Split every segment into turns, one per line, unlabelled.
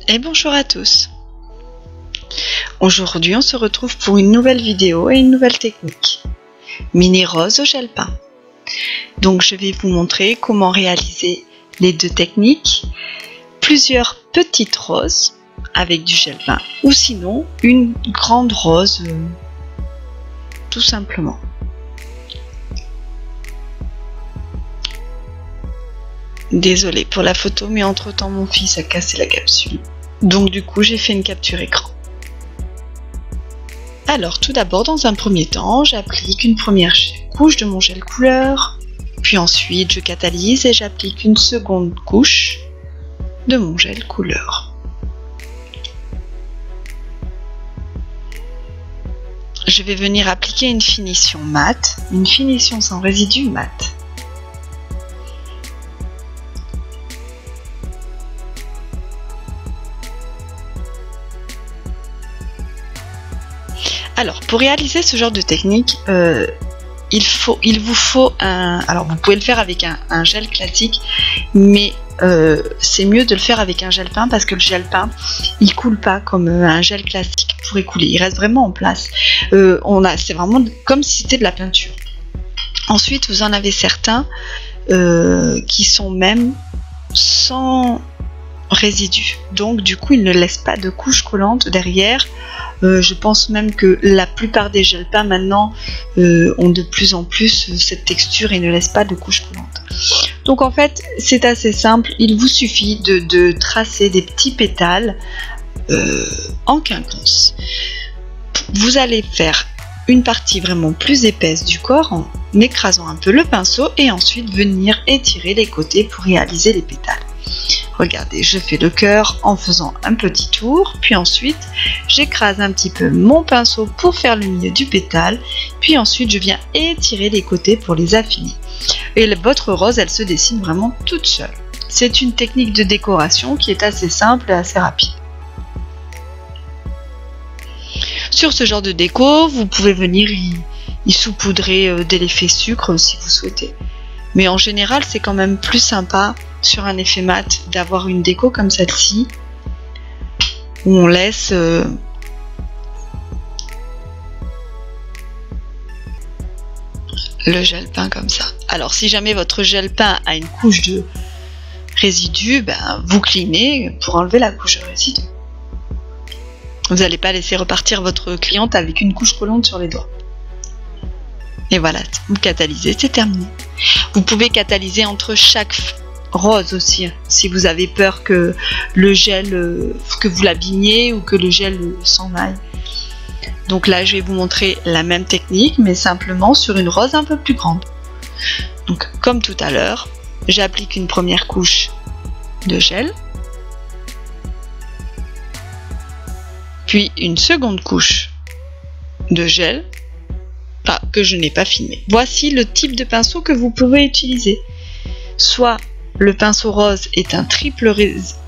Et bonjour à tous. Aujourd'hui on se retrouve pour une nouvelle vidéo et une nouvelle technique. Mini rose au gel peint. Donc je vais vous montrer comment réaliser les deux techniques. Plusieurs petites roses avec du gel peint ou sinon une grande rose tout simplement. Désolée pour la photo, mais entre temps mon fils a cassé la capsule. Donc du coup j'ai fait une capture écran. Alors tout d'abord, dans un premier temps, j'applique une première couche de mon gel couleur. Puis ensuite je catalyse et j'applique une seconde couche de mon gel couleur. Je vais venir appliquer une finition mate, une finition sans résidu mate. Alors, pour réaliser ce genre de technique, il vous faut un... Alors, vous pouvez le faire avec un gel classique, mais c'est mieux de le faire avec un gel peint parce que le gel peint, il coule pas comme un gel classique pourrait couler. Il reste vraiment en place. C'est vraiment comme si c'était de la peinture. Ensuite, vous en avez certains qui sont même sans résidus. Donc, du coup, ils ne laissent pas de couche collante derrière. Je pense même que la plupart des gels peints maintenant ont de plus en plus cette texture et ne laissent pas de couche collante. Donc en fait c'est assez simple, il vous suffit de tracer des petits pétales en quinconce. Vous allez faire une partie vraiment plus épaisse du corps en écrasant un peu le pinceau et ensuite venir étirer les côtés pour réaliser les pétales. Regardez, je fais le cœur en faisant un petit tour, puis ensuite j'écrase un petit peu mon pinceau pour faire le milieu du pétale, puis ensuite je viens étirer les côtés pour les affiner. Et votre rose, elle se dessine vraiment toute seule. C'est une technique de décoration qui est assez simple et assez rapide. Sur ce genre de déco, vous pouvez venir y saupoudrer de l'effet sucre si vous souhaitez. Mais en général, c'est quand même plus sympa sur un effet mat d'avoir une déco comme celle-ci où on laisse le gel peint comme ça. Alors si jamais votre gel peint a une couche de résidus, vous clinez pour enlever la couche de résidus. Vous n'allez pas laisser repartir votre cliente avec une couche collante sur les doigts. Et voilà, vous catalysez, c'est terminé. Vous pouvez catalyser entre chaque rose aussi, si vous avez peur que le gel, que vous l'abîmiez ou que le gel s'en aille. Donc là, je vais vous montrer la même technique, mais simplement sur une rose un peu plus grande. Donc, comme tout à l'heure, j'applique une première couche de gel, puis une seconde couche de gel, que je n'ai pas filmé. Voici le type de pinceau que vous pouvez utiliser. Soit le pinceau rose est un triple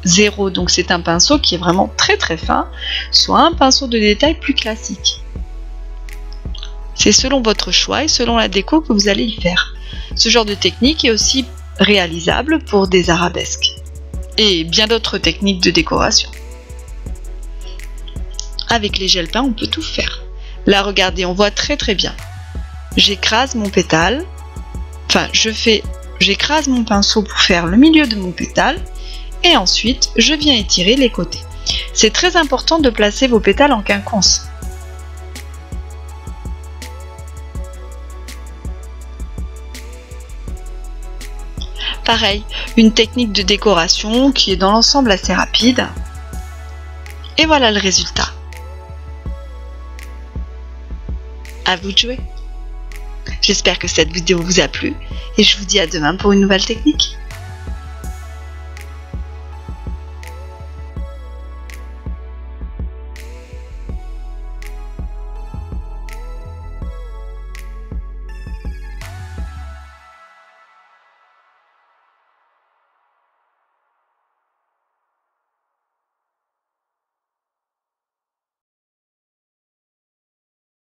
0, donc c'est un pinceau qui est vraiment très très fin, soit un pinceau de détail plus classique. C'est selon votre choix et selon la déco que vous allez y faire. Ce genre de technique est aussi réalisable pour des arabesques et bien d'autres techniques de décoration. Avec les gels peints, on peut tout faire. Là, regardez, on voit très très bien. J'écrase mon pétale, j'écrase mon pinceau pour faire le milieu de mon pétale et ensuite je viens étirer les côtés. C'est très important de placer vos pétales en quinconce. Pareil, une technique de décoration qui est dans l'ensemble assez rapide. Et voilà le résultat. À vous de jouer. J'espère que cette vidéo vous a plu et je vous dis à demain pour une nouvelle technique.